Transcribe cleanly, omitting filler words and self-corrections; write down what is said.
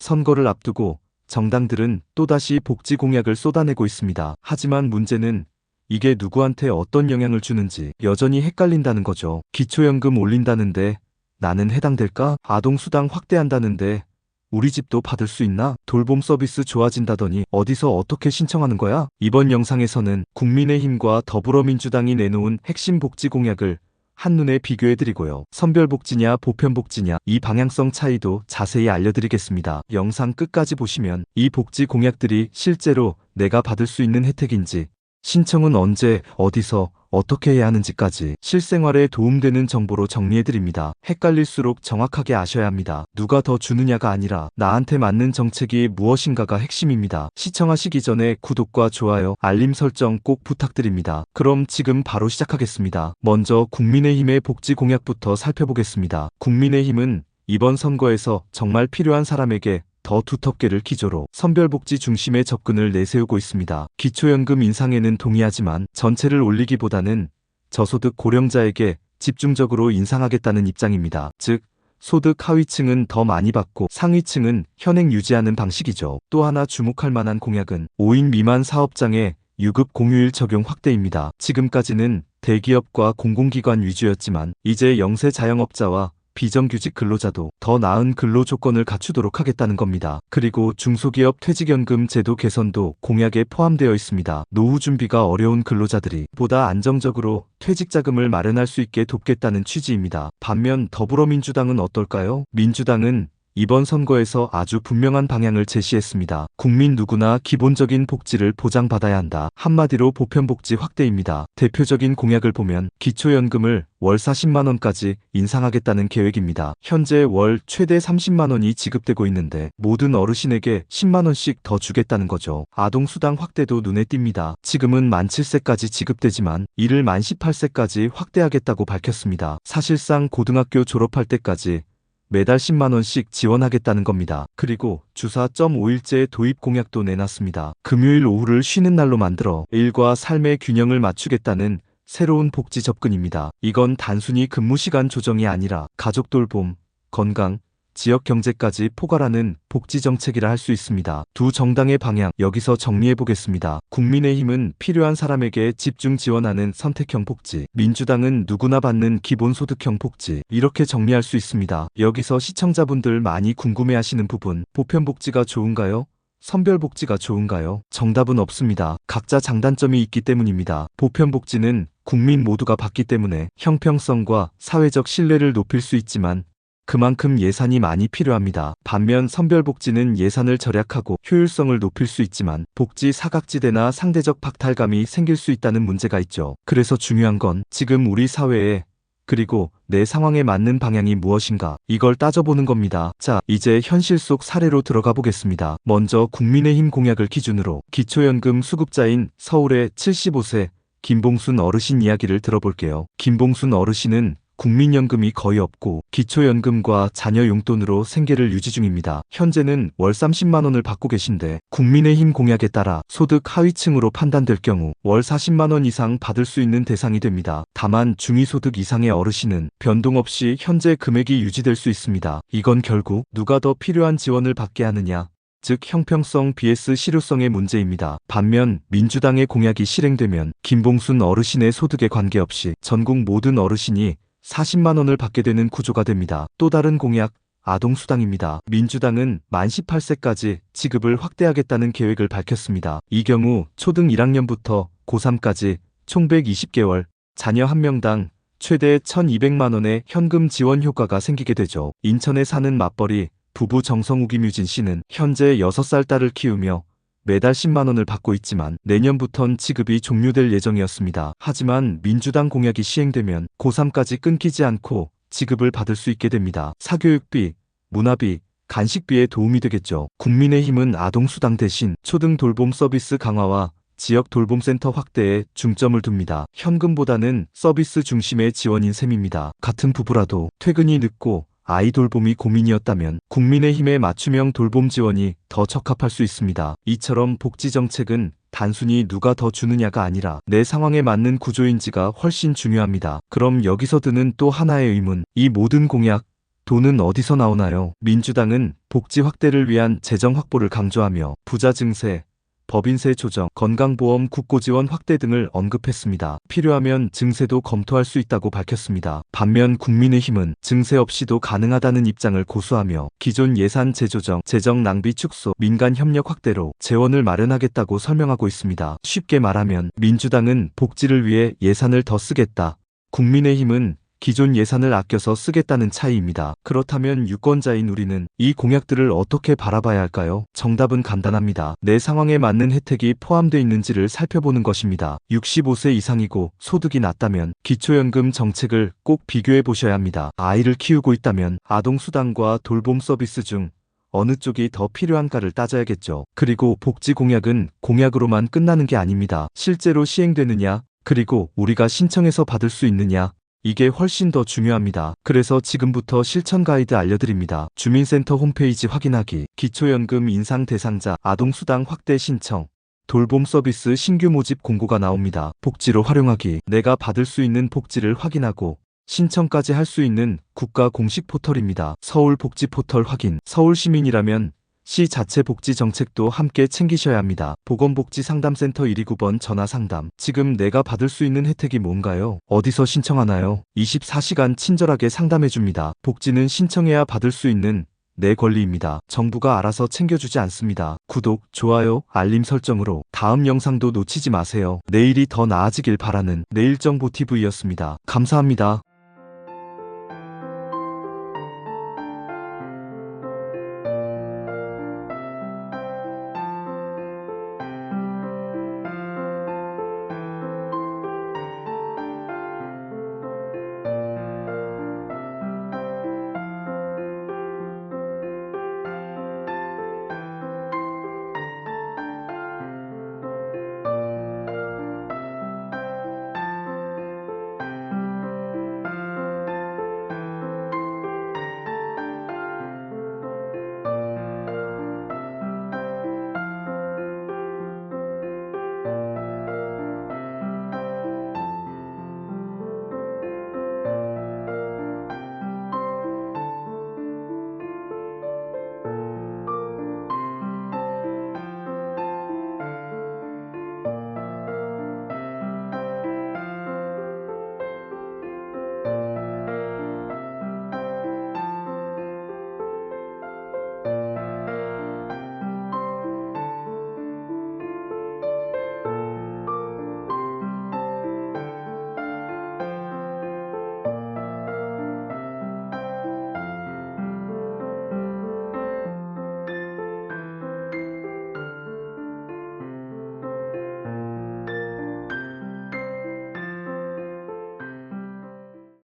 선거를 앞두고 정당들은 또다시 복지 공약을 쏟아내고 있습니다. 하지만 문제는 이게 누구한테 어떤 영향을 주는지 여전히 헷갈린다는 거죠. 기초연금 올린다는데 나는 해당될까? 아동수당 확대한다는데 우리 집도 받을 수 있나? 돌봄 서비스 좋아진다더니 어디서 어떻게 신청하는 거야? 이번 영상에서는 국민의힘과 더불어민주당이 내놓은 핵심 복지 공약을 한눈에 비교해드리고요. 선별복지냐 보편복지냐 이 방향성 차이도 자세히 알려드리겠습니다. 영상 끝까지 보시면 이 복지 공약들이 실제로 내가 받을 수 있는 혜택인지, 신청은 언제, 어디서, 어떻게 해야 하는지까지 실생활에 도움되는 정보로 정리해드립니다. 헷갈릴수록 정확하게 아셔야 합니다. 누가 더 주느냐가 아니라 나한테 맞는 정책이 무엇인가가 핵심입니다. 시청하시기 전에 구독과 좋아요, 알림 설정 꼭 부탁드립니다. 그럼 지금 바로 시작하겠습니다. 먼저 국민의힘의 복지 공약부터 살펴보겠습니다. 국민의힘은 이번 선거에서 정말 필요한 사람에게 더 두텁게를 기조로 선별복지 중심의 접근을 내세우고 있습니다. 기초연금 인상에는 동의하지만 전체를 올리기보다는 저소득 고령자에게 집중적으로 인상하겠다는 입장입니다. 즉, 소득 하위층은 더 많이 받고 상위층은 현행 유지하는 방식이죠. 또 하나 주목할 만한 공약은 5인 미만 사업장의 유급 공휴일 적용 확대입니다. 지금까지는 대기업과 공공기관 위주였지만 이제 영세 자영업자와 비정규직 근로자도 더 나은 근로 조건을 갖추도록 하겠다는 겁니다. 그리고 중소기업 퇴직연금 제도 개선도 공약에 포함되어 있습니다. 노후 준비가 어려운 근로자들이 보다 안정적으로 퇴직자금을 마련할 수 있게 돕겠다는 취지입니다. 반면 더불어민주당은 어떨까요? 민주당은 이번 선거에서 아주 분명한 방향을 제시했습니다. 국민 누구나 기본적인 복지를 보장받아야 한다. 한마디로 보편복지 확대입니다. 대표적인 공약을 보면 기초연금을 월 40만 원까지 인상하겠다는 계획입니다. 현재 월 최대 30만 원이 지급되고 있는데 모든 어르신에게 10만 원씩 더 주겠다는 거죠. 아동수당 확대도 눈에 띕니다. 지금은 만 7세까지 지급되지만 이를 만 18세까지 확대하겠다고 밝혔습니다. 사실상 고등학교 졸업할 때까지 매달 10만 원씩 지원하겠다는 겁니다. 그리고 주사 5일제 도입 공약도 내놨습니다. 금요일 오후를 쉬는 날로 만들어 일과 삶의 균형을 맞추겠다는 새로운 복지 접근입니다. 이건 단순히 근무시간 조정이 아니라 가족 돌봄, 건강, 지역 경제까지 포괄하는 복지 정책이라 할 수 있습니다. 두 정당의 방향 여기서 정리해 보겠습니다. 국민의힘은 필요한 사람에게 집중 지원하는 선택형 복지, 민주당은 누구나 받는 기본소득형 복지, 이렇게 정리할 수 있습니다. 여기서 시청자분들 많이 궁금해하시는 부분, 보편복지가 좋은가요? 선별복지가 좋은가요? 정답은 없습니다. 각자 장단점이 있기 때문입니다. 보편복지는 국민 모두가 받기 때문에 형평성과 사회적 신뢰를 높일 수 있지만 그만큼 예산이 많이 필요합니다. 반면 선별복지는 예산을 절약하고 효율성을 높일 수 있지만 복지 사각지대나 상대적 박탈감이 생길 수 있다는 문제가 있죠. 그래서 중요한 건 지금 우리 사회에 그리고 내 상황에 맞는 방향이 무엇인가 이걸 따져보는 겁니다. 자, 이제 현실 속 사례로 들어가 보겠습니다. 먼저 국민의힘 공약을 기준으로 기초연금 수급자인 서울의 75세 김봉순 어르신 이야기를 들어볼게요. 김봉순 어르신은 국민연금이 거의 없고 기초연금과 자녀 용돈으로 생계를 유지 중입니다. 현재는 월 30만 원을 받고 계신데 국민의힘 공약에 따라 소득 하위층으로 판단될 경우 월 40만 원 이상 받을 수 있는 대상이 됩니다. 다만 중위소득 이상의 어르신은 변동 없이 현재 금액이 유지될 수 있습니다. 이건 결국 누가 더 필요한 지원을 받게 하느냐, 즉 형평성 vs 실효성의 문제입니다. 반면 민주당의 공약이 실행되면 김봉순 어르신의 소득에 관계없이 전국 모든 어르신이 40만 원을 받게 되는 구조가 됩니다. 또 다른 공약, 아동수당입니다. 민주당은 만 18세까지 지급을 확대하겠다는 계획을 밝혔습니다. 이 경우 초등 1학년부터 고3까지 총 120개월, 자녀 1명당 최대 1,200만 원의 현금 지원 효과가 생기게 되죠. 인천에 사는 맞벌이 부부 정성우 김유진 씨는 현재 6살 딸을 키우며 매달 10만 원을 받고 있지만 내년부턴 지급이 종료될 예정이었습니다. 하지만 민주당 공약이 시행되면 고3까지 끊기지 않고 지급을 받을 수 있게 됩니다. 사교육비, 문화비, 간식비에 도움이 되겠죠. 국민의힘은 아동수당 대신 초등 돌봄 서비스 강화와 지역 돌봄센터 확대에 중점을 둡니다. 현금보다는 서비스 중심의 지원인 셈입니다. 같은 부부라도 퇴근이 늦고 아이 돌봄이 고민이었다면 국민의힘의 맞춤형 돌봄 지원이 더 적합할 수 있습니다. 이처럼 복지 정책은 단순히 누가 더 주느냐가 아니라 내 상황에 맞는 구조인지가 훨씬 중요합니다. 그럼 여기서 드는 또 하나의 의문, 이 모든 공약 돈은 어디서 나오나요? 민주당은 복지 확대를 위한 재정 확보를 강조하며 부자 증세, 법인세 조정, 건강보험 국고 지원 확대 등을 언급했습니다. 필요하면 증세도 검토할 수 있다고 밝혔습니다. 반면 국민의힘은 증세 없이도 가능하다는 입장을 고수하며 기존 예산 재조정, 재정 낭비 축소, 민간 협력 확대로 재원을 마련하겠다고 설명하고 있습니다. 쉽게 말하면 민주당은 복지를 위해 예산을 더 쓰겠다. 국민의힘은 기존 예산을 아껴서 쓰겠다는 차이입니다. 그렇다면 유권자인 우리는 이 공약들을 어떻게 바라봐야 할까요? 정답은 간단합니다. 내 상황에 맞는 혜택이 포함되어 있는지를 살펴보는 것입니다. 65세 이상이고 소득이 낮다면 기초연금 정책을 꼭 비교해 보셔야 합니다. 아이를 키우고 있다면 아동수당과 돌봄 서비스 중 어느 쪽이 더 필요한가를 따져야겠죠. 그리고 복지 공약은 공약으로만 끝나는 게 아닙니다. 실제로 시행되느냐, 그리고 우리가 신청해서 받을 수 있느냐, 이게 훨씬 더 중요합니다. 그래서 지금부터 실천 가이드 알려드립니다. 주민센터 홈페이지 확인하기, 기초연금 인상 대상자, 아동수당 확대 신청, 돌봄 서비스 신규 모집 공고가 나옵니다. 복지로 활용하기, 내가 받을 수 있는 복지를 확인하고 신청까지 할 수 있는 국가 공식 포털입니다. 서울 복지 포털 확인, 서울 시민이라면 시 자체 복지 정책도 함께 챙기셔야 합니다. 보건복지상담센터 129번 전화 상담. 지금 내가 받을 수 있는 혜택이 뭔가요? 어디서 신청하나요? 24시간 친절하게 상담해줍니다. 복지는 신청해야 받을 수 있는 내 권리입니다. 정부가 알아서 챙겨주지 않습니다. 구독, 좋아요, 알림 설정으로 다음 영상도 놓치지 마세요. 내일이 더 나아지길 바라는 내일정보TV였습니다. 감사합니다.